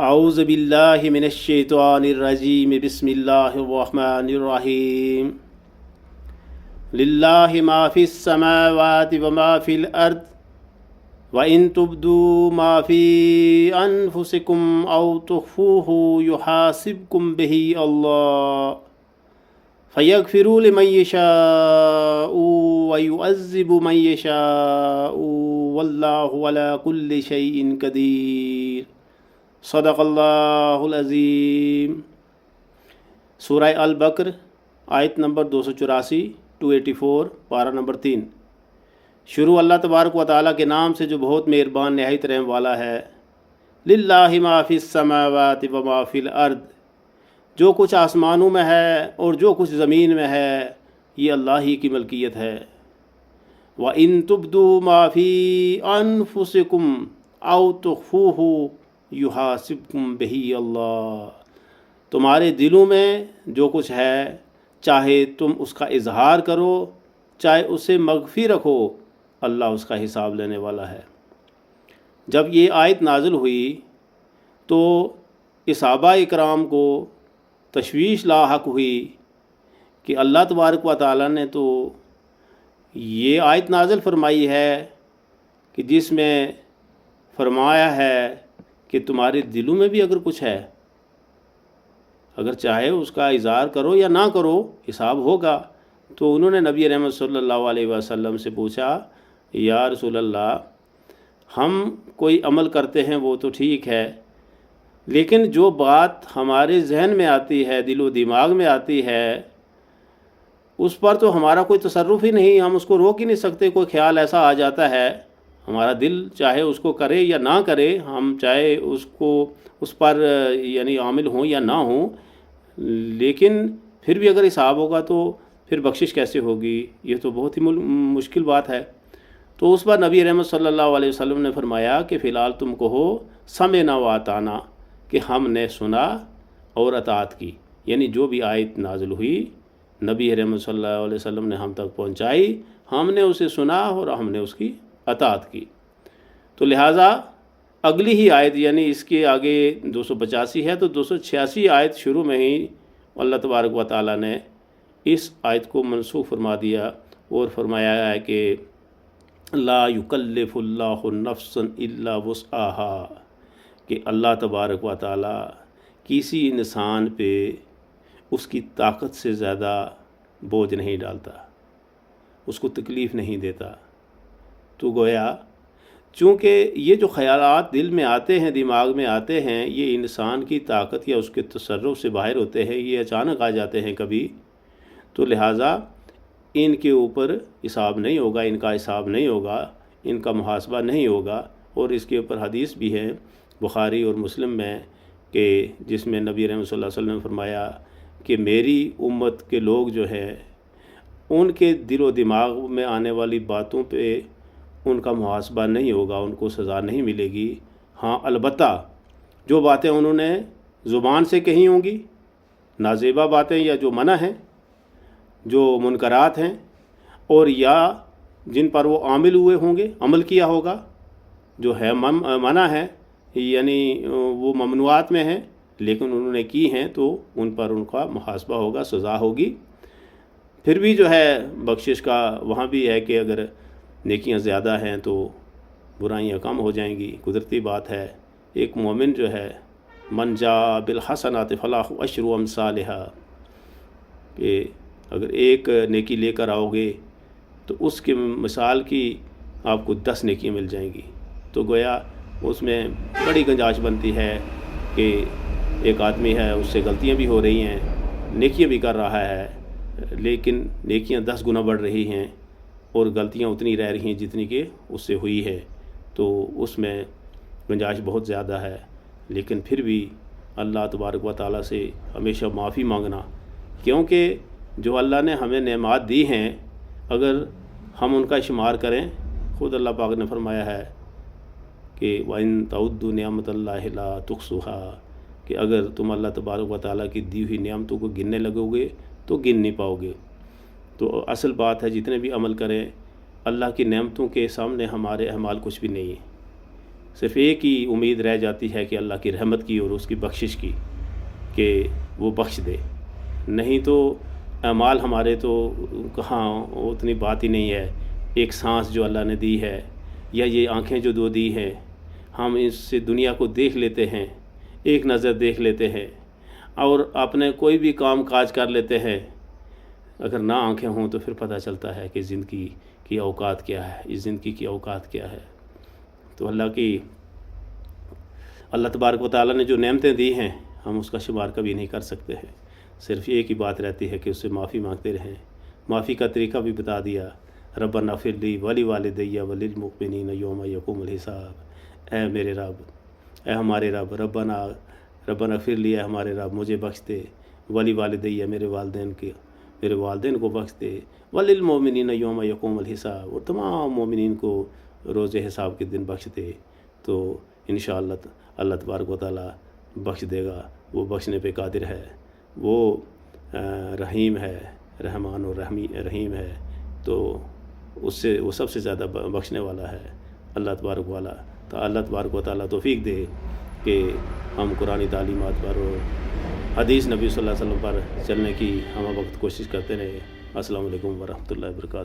اعوذ باللہ من الشیطان الرجیم بسم اللہ الرحمن الرحیم للہ ما فی السماوات وما فی الارض وَإِن تُبْدُوا مَا فِي أَنفُسِكُمْ أَوْ تُخْفُوهُ يُحَاسِبْكُم بِهِ اللَّهُ فَيَغْفِرُ لِمَن يَشَاءُ وَيُعَذِّبُ مَن يَشَاءُ وَاللَّهُ عَلَى كُلِّ شَيْءٍ قَدِيرٌ صدق اللہ العظیم۔ سورہ البقر آیت نمبر 284 284 پارہ نمبر 3۔ شروع اللہ تبارک و تعالیٰ کے نام سے جو بہت مہربان نہایت رحم والا ہے۔ للہ ما فی السماوات و ما فی الارض، جو کچھ آسمانوں میں ہے اور جو کچھ زمین میں ہے یہ اللہ ہی کی ملکیت ہے۔ وَإِن تُبْدُوا مَا فِي أَنفُسِكُمْ أَوْ تُخْفُوهُ يُحَاسِبْكُم بِهِ اللہ، تمہارے دلوں میں جو کچھ ہے چاہے تم اس کا اظہار کرو چاہے اسے مخفی رکھو، اللہ اس کا حساب لینے والا ہے۔ جب یہ آیت نازل ہوئی تو صحابہ اکرام کو تشویش لاحق ہوئی کہ اللہ تبارک و تعالیٰ نے تو یہ آیت نازل فرمائی ہے کہ جس میں فرمایا ہے کہ تمہارے دلوں میں بھی اگر کچھ ہے، اگر چاہے اس کا اظہار کرو یا نہ کرو حساب ہوگا۔ تو انہوں نے نبی رحمت صلی اللہ علیہ وسلم سے پوچھا، یا رسول اللہ، ہم کوئی عمل کرتے ہیں وہ تو ٹھیک ہے، لیکن جو بات ہمارے ذہن میں آتی ہے، دل و دماغ میں آتی ہے، اس پر تو ہمارا کوئی تصرف ہی نہیں، ہم اس کو روک ہی نہیں سکتے۔ کوئی خیال ایسا آ جاتا ہے، ہمارا دل چاہے اس کو کرے یا نہ کرے، ہم چاہے اس پر یعنی عامل ہوں یا نہ ہوں، لیکن پھر بھی اگر حساب ہوگا تو پھر بخشش کیسے ہوگی؟ یہ تو بہت ہی مشکل بات ہے۔ تو اس پر نبی رحمت صلی اللہ علیہ وسلم نے فرمایا کہ فی الحال تم کہو سمعنا و اطعنا، کہ ہم نے سنا اور اطاعت کی، یعنی جو بھی آیت نازل ہوئی نبی رحمت صلی اللہ علیہ وسلم نے ہم تک پہنچائی، ہم نے اسے سنا اور ہم نے اس کی اطاعت کی۔ تو لہٰذا اگلی ہی آیت یعنی اس کے آگے 285 ہے، تو 286 آیت شروع میں ہی اللہ تبارک و تعالیٰ نے اس آیت کو منسوخ فرما دیا اور فرمایا ہے کہ لا یکلف اللہ نفسا الا وسعها، کہ اللہ تبارک و تعالیٰ کسی انسان پہ اس کی طاقت سے زیادہ بوجھ نہیں ڈالتا، اس کو تکلیف نہیں دیتا۔ تو گویا چونکہ یہ جو خیالات دل میں آتے ہیں، دماغ میں آتے ہیں، یہ انسان کی طاقت یا اس کے تصرف سے باہر ہوتے ہیں، یہ اچانک آ جاتے ہیں کبھی، تو لہٰذا ان کے اوپر حساب نہیں ہوگا، ان کا حساب نہیں ہوگا، ان کا محاسبہ نہیں ہوگا۔ اور اس کے اوپر حدیث بھی ہے بخاری اور مسلم میں کہ جس میں نبی رحمۃ صلی اللہ علیہ وسلم نے فرمایا کہ میری امت کے لوگ جو ہے ان کے دل و دماغ میں آنے والی باتوں پہ ان کا محاسبہ نہیں ہوگا، ان کو سزا نہیں ملے گی۔ ہاں البتہ جو باتیں انہوں نے زبان سے کہی ہوں گی، نازیبا باتیں یا جو منع ہیں، جو منکرات ہیں، اور یا جن پر وہ عامل ہوئے ہوں گے، عمل کیا ہوگا، جو ہے منع ہے یعنی وہ ممنوعات میں ہیں لیکن انہوں نے کی ہیں، تو ان پر ان کا محاسبہ ہوگا، سزا ہوگی۔ پھر بھی جو ہے بخشش کا وہاں بھی ہے کہ اگر نیکیاں زیادہ ہیں تو برائیاں کم ہو جائیں گی، قدرتی بات ہے۔ ایک مومن جو ہے من جاء بالحسنات فلاح عشر امثالھا، کہ اگر ایک نیکی لے کر آؤ گے تو اس کے مثال کی آپ کو 10 نیکیاں مل جائیں گی۔ تو گویا اس میں بڑی گنجائش بنتی ہے کہ ایک آدمی ہے، اس سے غلطیاں بھی ہو رہی ہیں، نیکیاں بھی کر رہا ہے، لیکن نیکیاں 10 گنا بڑھ رہی ہیں اور غلطیاں اتنی رہ رہی ہیں جتنی کہ اس سے ہوئی ہے، تو اس میں گنجائش بہت زیادہ ہے۔ لیکن پھر بھی اللہ تبارک و تعالیٰ سے ہمیشہ معافی مانگنا، کیونکہ جو اللہ نے ہمیں نعمات دی ہیں اگر ہم ان کا شمار کریں، خود اللہ پاک نے فرمایا ہے کہ وَإِن تَعُدُّوا نِعْمَتَ اللَّهِ لَا تُحْصُوهَا، کہ اگر تم اللہ تبارک و تعالیٰ کی دی ہوئی نعمتوں کو گننے لگو گے تو گن نہیں پاؤ گے۔ تو اصل بات ہے جتنے بھی عمل کریں اللہ کی نعمتوں کے سامنے ہمارے اعمال کچھ بھی نہیں ہیں۔ صرف ایک ہی امید رہ جاتی ہے کہ اللہ کی رحمت کی اور اس کی بخشش کی، کہ وہ بخش دے، نہیں تو اعمال ہمارے تو کہاں اتنی بات ہی نہیں ہے۔ ایک سانس جو اللہ نے دی ہے، یا یہ آنکھیں جو دو دی ہیں، ہم اس سے دنیا کو دیکھ لیتے ہیں، ایک نظر دیکھ لیتے ہیں، اور اپنے کوئی بھی کام کاج کر لیتے ہیں۔ اگر نہ آنکھیں ہوں تو پھر پتہ چلتا ہے کہ زندگی کی اوقات کیا ہے، اس زندگی کی اوقات کیا ہے۔ تو اللہ تبارک و تعالیٰ نے جو نعمتیں دی ہیں، ہم اس کا شمار کبھی نہیں کر سکتے ہیں۔ صرف ایک ہی بات رہتی ہے کہ اس سے معافی مانگتے رہیں۔ معافی کا طریقہ بھی بتا دیا، ربنا اغفر لی ولوالدی وللمؤمنین یوم یقوم الحساب۔ اے میرے رب، اے ہمارے رب، ربنا اغفر لی، اے ہمارے رب مجھے بخش دے، ولوالدی میرے والدین کو بخش دے، وللمؤمنین یوم یقوم الحساب، اور تمام مومنین کو روز حساب کے دن بخش دے۔ تو انشاءاللہ اللہ تبارک و تعالیٰ بخش دے گا۔ وہ بخشنے پہ قادر ہے، وہ رحیم ہے، رحمان اور رحیم ہے، تو اس سے وہ سب سے زیادہ بخشنے والا ہے اللہ تبارک و تعالیٰ توفیق دے کہ ہم قرآنی تعلیمات پر اور حدیث نبی صلی اللہ علیہ وسلم پر چلنے کی ہم وقت کوشش کرتے رہے۔ السلام علیکم ورحمۃ اللہ وبرکاتہ۔